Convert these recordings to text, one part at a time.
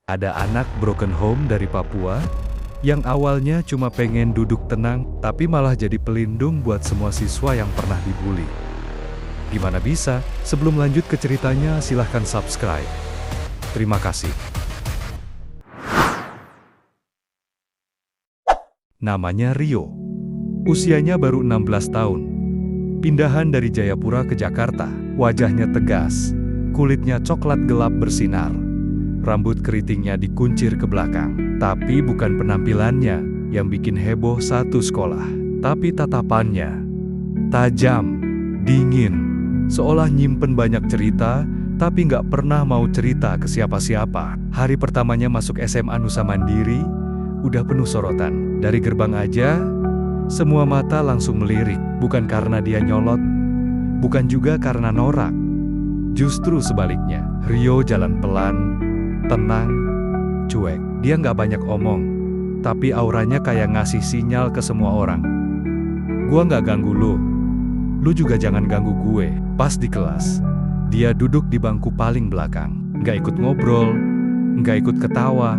Ada anak broken home dari Papua yang awalnya cuma pengen duduk tenang, tapi malah jadi pelindung buat semua siswa yang pernah dibully. Gimana bisa? Sebelum lanjut ke ceritanya, silahkan subscribe. Terima kasih. Namanya Rio. Usianya baru 16 tahun. Pindahan dari Jayapura ke Jakarta. Wajahnya tegas, kulitnya coklat gelap bersinar. Rambut keritingnya dikuncir ke belakang. Tapi bukan penampilannya yang bikin heboh satu sekolah, tapi tatapannya. Tajam, dingin, seolah nyimpen banyak cerita, tapi nggak pernah mau cerita ke siapa-siapa. Hari pertamanya masuk SMA Nusa Mandiri, udah penuh sorotan. Dari gerbang aja, semua mata langsung melirik. Bukan karena dia nyolot, bukan juga karena norak. Justru sebaliknya, Rio jalan pelan, tenang, cuek. Dia nggak banyak omong, tapi auranya kayak ngasih sinyal ke semua orang. Gua nggak ganggu lu juga jangan ganggu gue. Pas di kelas, dia duduk di bangku paling belakang. Nggak ikut ngobrol, nggak ikut ketawa.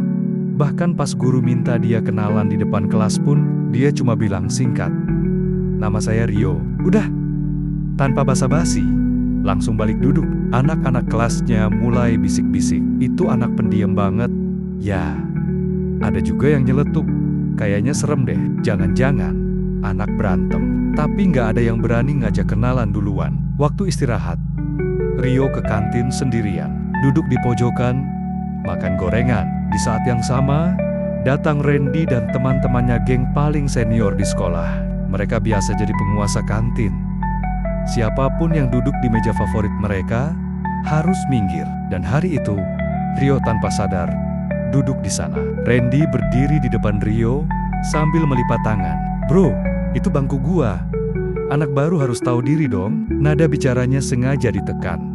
Bahkan pas guru minta dia kenalan di depan kelas pun, dia cuma bilang singkat, "Nama saya Rio." Udah, tanpa basa-basi, langsung balik duduk. Anak-anak kelasnya mulai bisik-bisik. Itu anak pendiam banget. Ya, ada juga yang nyeletuk. Kayaknya serem deh. Jangan-jangan anak berantem. Tapi nggak ada yang berani ngajak kenalan duluan. Waktu istirahat, Rio ke kantin sendirian. Duduk di pojokan, makan gorengan. Di saat yang sama, datang Randy dan teman-temannya geng paling senior di sekolah. Mereka biasa jadi penguasa kantin. Siapapun yang duduk di meja favorit mereka harus minggir. Dan hari itu, Rio tanpa sadar duduk di sana. Randy berdiri di depan Rio sambil melipat tangan. "Bro, itu bangku gua. Anak baru harus tahu diri dong." Nada bicaranya sengaja ditekan,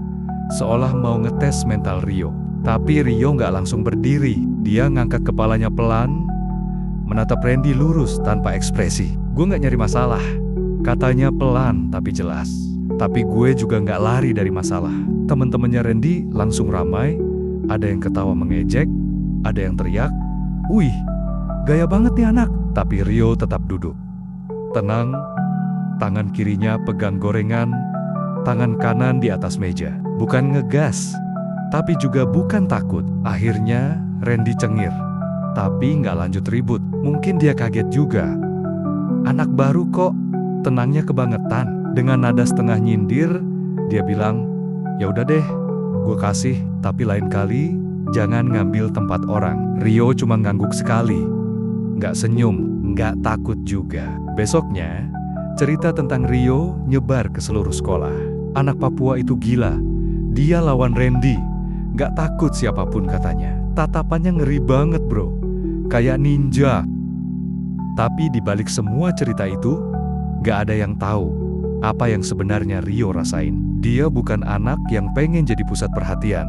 seolah mau ngetes mental Rio. Tapi Rio nggak langsung berdiri. Dia ngangkat kepalanya pelan, menatap Randy lurus tanpa ekspresi. "Gue nggak nyari masalah," katanya pelan tapi jelas. "Tapi gue juga nggak lari dari masalah." Teman-temannya Randy langsung ramai. Ada yang ketawa mengejek, ada yang teriak, "Wih, gaya banget nih anak." Tapi Rio tetap duduk. Tenang, tangan kirinya pegang gorengan, tangan kanan di atas meja. Bukan ngegas, tapi juga bukan takut. Akhirnya Randy cengir, tapi nggak lanjut ribut. Mungkin dia kaget juga. "Anak baru kok, tenangnya kebangetan." Dengan nada setengah nyindir, dia bilang, "Ya udah deh, gue kasih, tapi lain kali jangan ngambil tempat orang." Rio cuma ngangguk sekali, nggak senyum, nggak takut juga. Besoknya, cerita tentang Rio nyebar ke seluruh sekolah. Anak Papua itu gila, dia lawan Randy, nggak takut siapapun katanya. Tatapannya ngeri banget bro, kayak ninja. Tapi di balik semua cerita itu, nggak ada yang tahu apa yang sebenarnya Rio rasain. Dia bukan anak yang pengen jadi pusat perhatian.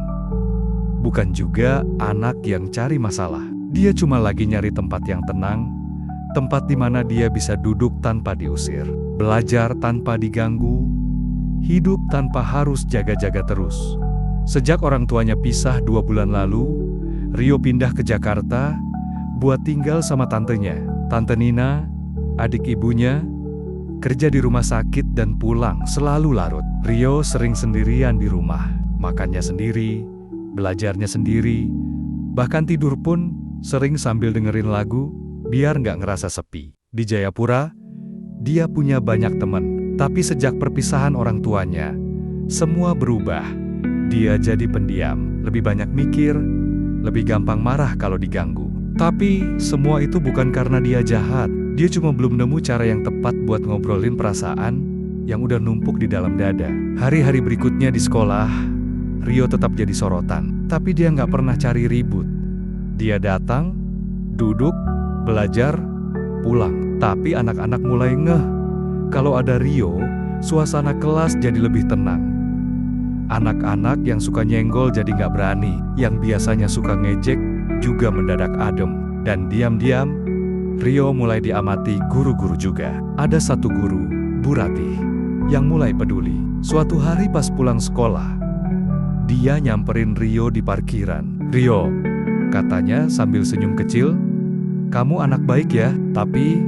Bukan juga anak yang cari masalah. Dia cuma lagi nyari tempat yang tenang, tempat di mana dia bisa duduk tanpa diusir, belajar tanpa diganggu, hidup tanpa harus jaga-jaga terus. Sejak orang tuanya pisah 2 bulan lalu, Rio pindah ke Jakarta buat tinggal sama tantenya, Tante Nina, adik ibunya, kerja di rumah sakit dan pulang selalu larut. Rio sering sendirian di rumah, makannya sendiri, belajarnya sendiri, bahkan tidur pun sering sambil dengerin lagu, biar nggak ngerasa sepi. Di Jayapura, dia punya banyak teman, tapi sejak perpisahan orang tuanya, semua berubah. Dia jadi pendiam, lebih banyak mikir, lebih gampang marah kalau diganggu. Tapi semua itu bukan karena dia jahat. Dia cuma belum nemu cara yang tepat buat ngobrolin perasaan yang udah numpuk di dalam dada. Hari-hari berikutnya di sekolah, Rio tetap jadi sorotan. Tapi dia nggak pernah cari ribut. Dia datang, duduk, belajar, pulang. Tapi anak-anak mulai ngeh. Kalau ada Rio, suasana kelas jadi lebih tenang. Anak-anak yang suka nyenggol jadi nggak berani. Yang biasanya suka ngejek juga mendadak adem. Dan diam-diam, Rio mulai diamati guru-guru juga. Ada satu guru, Bu Ratih, yang mulai peduli. Suatu hari pas pulang sekolah, dia nyamperin Rio di parkiran. "Rio, katanya sambil senyum kecil. Kamu anak baik ya, tapi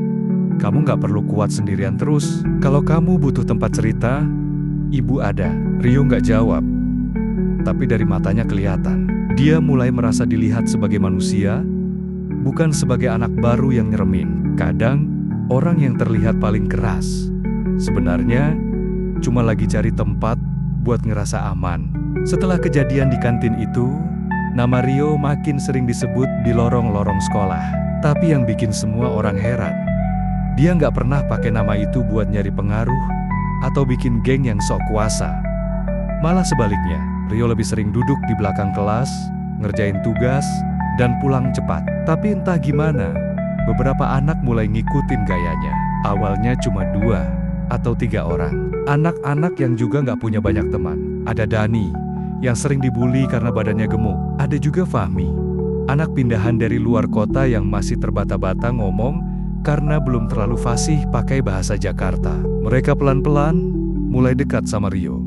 kamu nggak perlu kuat sendirian terus. Kalau kamu butuh tempat cerita, ibu ada. Rio nggak jawab, tapi dari matanya kelihatan. Dia mulai merasa dilihat sebagai manusia, bukan sebagai anak baru yang nyeremin. Kadang, orang yang terlihat paling keras sebenarnya cuma lagi cari tempat buat ngerasa aman. Setelah kejadian di kantin itu, nama Rio makin sering disebut di lorong-lorong sekolah. Tapi yang bikin semua orang heran, dia nggak pernah pakai nama itu buat nyari pengaruh atau bikin geng yang sok kuasa. Malah sebaliknya, Rio lebih sering duduk di belakang kelas, ngerjain tugas, dan pulang cepat. Tapi entah gimana, beberapa anak mulai ngikutin gayanya. Awalnya cuma 2 atau 3 orang. Anak-anak yang juga nggak punya banyak teman. Ada Dani, yang sering dibully karena badannya gemuk. Ada juga Fahmi, anak pindahan dari luar kota yang masih terbata-bata ngomong karena belum terlalu fasih pakai bahasa Jakarta. Mereka pelan-pelan mulai dekat sama Rio.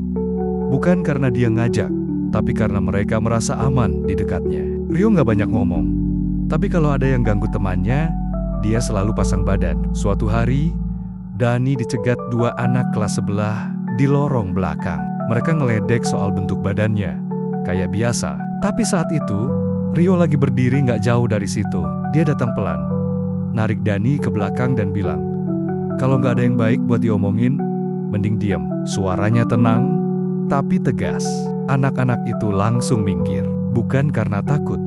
Bukan karena dia ngajak, tapi karena mereka merasa aman di dekatnya. Rio nggak banyak ngomong, tapi kalau ada yang ganggu temannya, dia selalu pasang badan. Suatu hari, Dani dicegat 2 anak kelas sebelah di lorong belakang. Mereka ngeledek soal bentuk badannya, kayak biasa. Tapi saat itu, Rio lagi berdiri nggak jauh dari situ. Dia datang pelan, narik Dani ke belakang dan bilang, kalau nggak ada yang baik buat diomongin, mending diam. Suaranya tenang, tapi tegas. Anak-anak itu langsung minggir, bukan karena takut,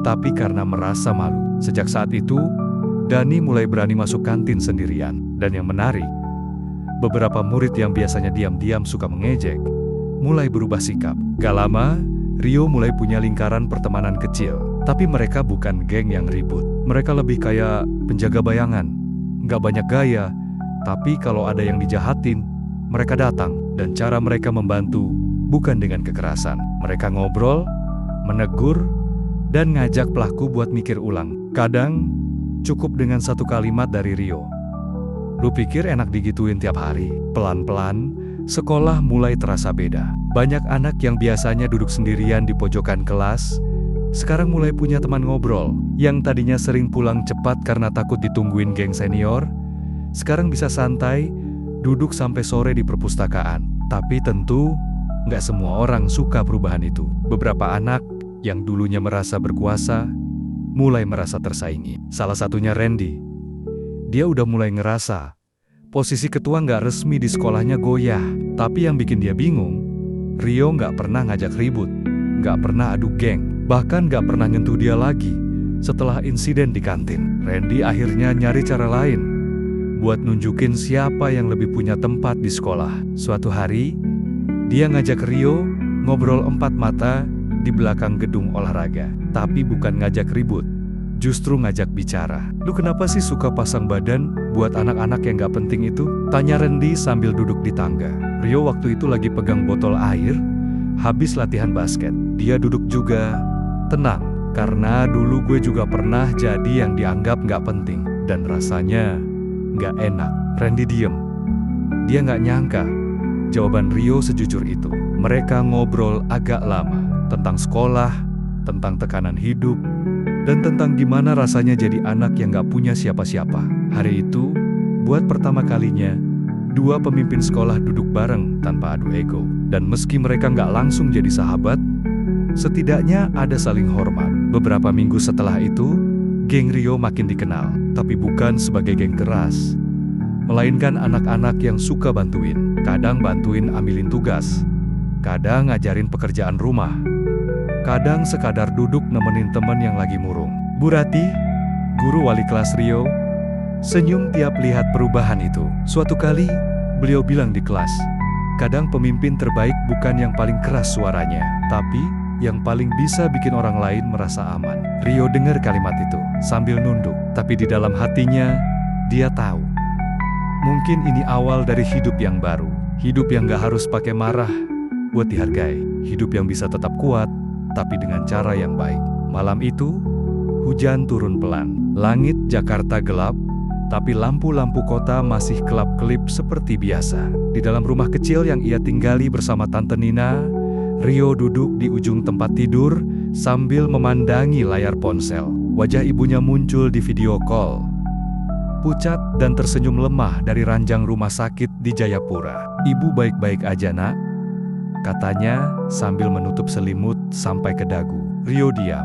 tapi karena merasa malu. Sejak saat itu, Dani mulai berani masuk kantin sendirian. Dan yang menarik, beberapa murid yang biasanya diam-diam suka mengejek, mulai berubah sikap. Gak lama, Rio mulai punya lingkaran pertemanan kecil. Tapi mereka bukan geng yang ribut. Mereka lebih kayak penjaga bayangan. Nggak banyak gaya, tapi kalau ada yang dijahatin, mereka datang. Dan cara mereka membantu bukan dengan kekerasan. Mereka ngobrol, menegur, dan ngajak pelaku buat mikir ulang. Kadang, cukup dengan 1 kalimat dari Rio. Lu pikir enak digituin tiap hari? Pelan-pelan, sekolah mulai terasa beda. Banyak anak yang biasanya duduk sendirian di pojokan kelas, sekarang mulai punya teman ngobrol. Yang tadinya sering pulang cepat karena takut ditungguin geng senior, sekarang bisa santai, duduk sampai sore di perpustakaan. Tapi tentu, nggak semua orang suka perubahan itu. Beberapa anak yang dulunya merasa berkuasa, mulai merasa tersaingi. Salah satunya Randy. Dia udah mulai ngerasa posisi ketua nggak resmi di sekolahnya goyah. Tapi yang bikin dia bingung, Rio nggak pernah ngajak ribut, nggak pernah adu geng, bahkan nggak pernah nyentuh dia lagi. Setelah insiden di kantin, Randy akhirnya nyari cara lain buat nunjukin siapa yang lebih punya tempat di sekolah. Suatu hari, dia ngajak Rio ngobrol 4 mata di belakang gedung olahraga. Tapi bukan ngajak ribut, justru ngajak bicara. Lu kenapa sih suka pasang badan buat anak-anak yang gak penting itu? Tanya Randy sambil duduk di tangga. Rio waktu itu lagi pegang botol air, habis latihan basket. Dia duduk juga, tenang. Karena dulu gue juga pernah jadi yang dianggap gak penting. Dan rasanya gak enak. Randy diem. Dia gak nyangka jawaban Rio sejujur itu. Mereka ngobrol agak lama tentang sekolah, tentang tekanan hidup, dan tentang gimana rasanya jadi anak yang gak punya siapa-siapa. Hari itu, buat pertama kalinya, 2 pemimpin sekolah duduk bareng tanpa adu ego. Dan meski mereka gak langsung jadi sahabat, setidaknya ada saling hormat. Beberapa minggu setelah itu, geng Rio makin dikenal. Tapi bukan sebagai geng keras, melainkan anak-anak yang suka bantuin. Kadang bantuin ambilin tugas, kadang ngajarin pekerjaan rumah, kadang sekadar duduk nemenin teman yang lagi murung. Bu Rati, guru wali kelas Rio, senyum tiap lihat perubahan itu. Suatu kali, beliau bilang di kelas, kadang pemimpin terbaik bukan yang paling keras suaranya, tapi yang paling bisa bikin orang lain merasa aman. Rio dengar kalimat itu sambil nunduk, tapi di dalam hatinya, dia tahu. Mungkin ini awal dari hidup yang baru. Hidup yang gak harus pakai marah buat dihargai. Hidup yang bisa tetap kuat, tapi dengan cara yang baik. Malam itu, hujan turun pelan. Langit Jakarta gelap, tapi lampu-lampu kota masih kelap-kelip seperti biasa. Di dalam rumah kecil yang ia tinggali bersama Tante Nina, Rio duduk di ujung tempat tidur sambil memandangi layar ponsel. Wajah ibunya muncul di video call. Pucat dan tersenyum lemah dari ranjang rumah sakit di Jayapura. "Ibu baik-baik aja, Nak?" katanya sambil menutup selimut sampai ke dagu. Rio diam.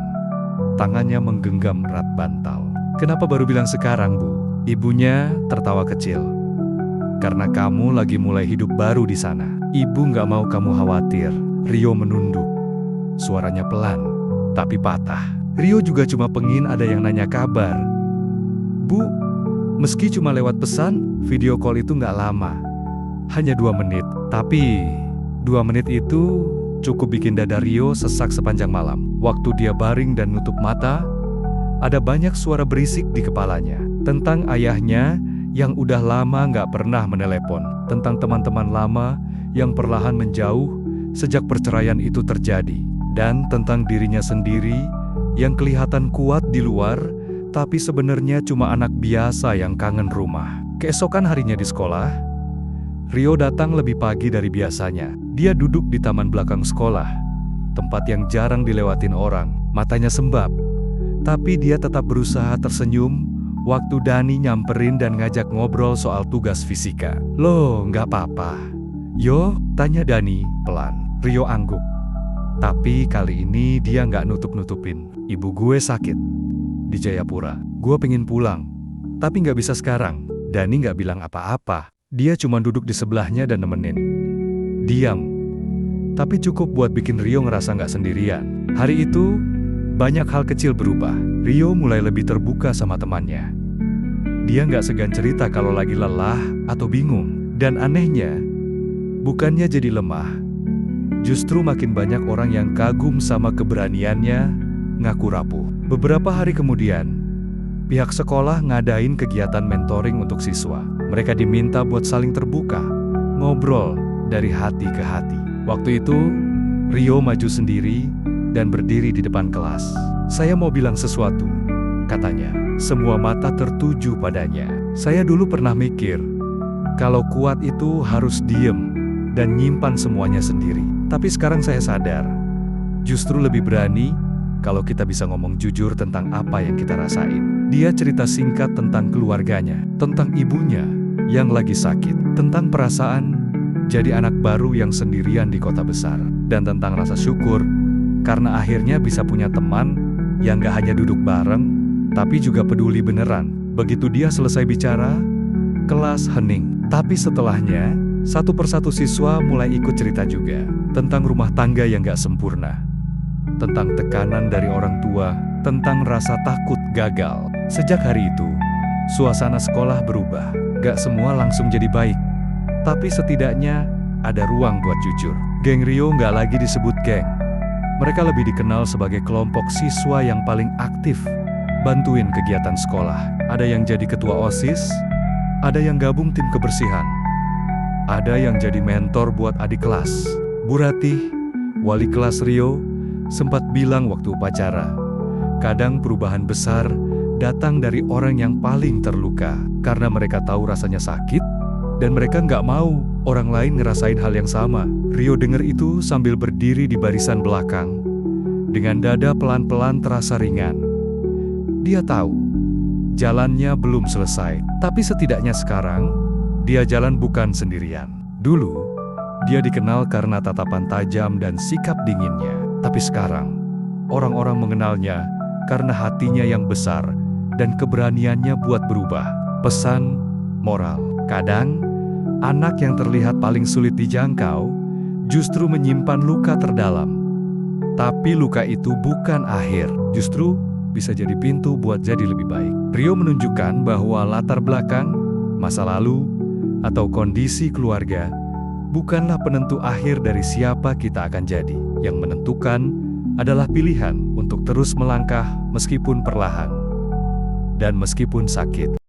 Tangannya menggenggam erat bantal. "Kenapa baru bilang sekarang, Bu?" Ibunya tertawa kecil. "Karena kamu lagi mulai hidup baru di sana. Ibu nggak mau kamu khawatir." Rio menunduk. Suaranya pelan, tapi patah. Rio juga cuma pengen ada yang nanya kabar. "Bu, meski cuma lewat pesan, video call itu nggak lama. Hanya 2 menit. Tapi 2 menit itu cukup bikin dada Rio sesak sepanjang malam. Waktu dia baring dan nutup mata, ada banyak suara berisik di kepalanya. Tentang ayahnya yang udah lama nggak pernah menelepon. Tentang teman-teman lama yang perlahan menjauh sejak perceraian itu terjadi. Dan tentang dirinya sendiri yang kelihatan kuat di luar, tapi sebenarnya cuma anak biasa yang kangen rumah. Keesokan harinya di sekolah, Rio datang lebih pagi dari biasanya. Dia duduk di taman belakang sekolah, tempat yang jarang dilewatin orang. Matanya sembab, tapi dia tetap berusaha tersenyum waktu Dani nyamperin dan ngajak ngobrol soal tugas fisika. "Loh, nggak apa-apa?" "Yo?" tanya Dani pelan. Rio angguk. Tapi kali ini dia nggak nutup-nutupin. "Ibu gue sakit di Jayapura. Gue pengen pulang, tapi nggak bisa sekarang." Dani nggak bilang apa-apa. Dia cuma duduk di sebelahnya dan nemenin. Diam, tapi cukup buat bikin Rio ngerasa nggak sendirian. Hari itu, banyak hal kecil berubah. Rio mulai lebih terbuka sama temannya. Dia nggak segan cerita kalau lagi lelah atau bingung. Dan anehnya, bukannya jadi lemah, justru makin banyak orang yang kagum sama keberaniannya ngaku rapuh. Beberapa hari kemudian, pihak sekolah ngadain kegiatan mentoring untuk siswa. Mereka diminta buat saling terbuka, ngobrol dari hati ke hati. Waktu itu, Rio maju sendiri dan berdiri di depan kelas. "Saya mau bilang sesuatu," katanya. Semua mata tertuju padanya. "Saya dulu pernah mikir, kalau kuat itu harus diem dan nyimpan semuanya sendiri. Tapi sekarang saya sadar, justru lebih berani kalau kita bisa ngomong jujur tentang apa yang kita rasain." Dia cerita singkat tentang keluarganya, tentang ibunya yang lagi sakit, tentang perasaan jadi anak baru yang sendirian di kota besar, dan tentang rasa syukur karena akhirnya bisa punya teman yang gak hanya duduk bareng, tapi juga peduli beneran. Begitu dia selesai bicara, kelas hening. Tapi setelahnya, satu persatu siswa mulai ikut cerita juga. Tentang rumah tangga yang gak sempurna, tentang tekanan dari orang tua, tentang rasa takut gagal. Sejak hari itu, suasana sekolah berubah. Gak semua langsung jadi baik, tapi setidaknya ada ruang buat jujur. Geng Rio gak lagi disebut geng. Mereka lebih dikenal sebagai kelompok siswa yang paling aktif bantuin kegiatan sekolah. Ada yang jadi ketua OSIS, ada yang gabung tim kebersihan, ada yang jadi mentor buat adik kelas. Bu Ratih, wali kelas Rio, sempat bilang waktu upacara, kadang perubahan besar datang dari orang yang paling terluka, karena mereka tahu rasanya sakit, dan mereka nggak mau orang lain ngerasain hal yang sama. Rio dengar itu sambil berdiri di barisan belakang, dengan dada pelan-pelan terasa ringan. Dia tahu, jalannya belum selesai, tapi setidaknya sekarang, dia jalan bukan sendirian. Dulu, dia dikenal karena tatapan tajam dan sikap dinginnya, tapi sekarang, orang-orang mengenalnya karena hatinya yang besar dan keberaniannya buat berubah. Pesan moral. Kadang, anak yang terlihat paling sulit dijangkau justru menyimpan luka terdalam. Tapi luka itu bukan akhir, justru bisa jadi pintu buat jadi lebih baik. Rio menunjukkan bahwa latar belakang, masa lalu, atau kondisi keluarga bukanlah penentu akhir dari siapa kita akan jadi. Yang menentukan adalah pilihan untuk terus melangkah meskipun perlahan dan meskipun sakit.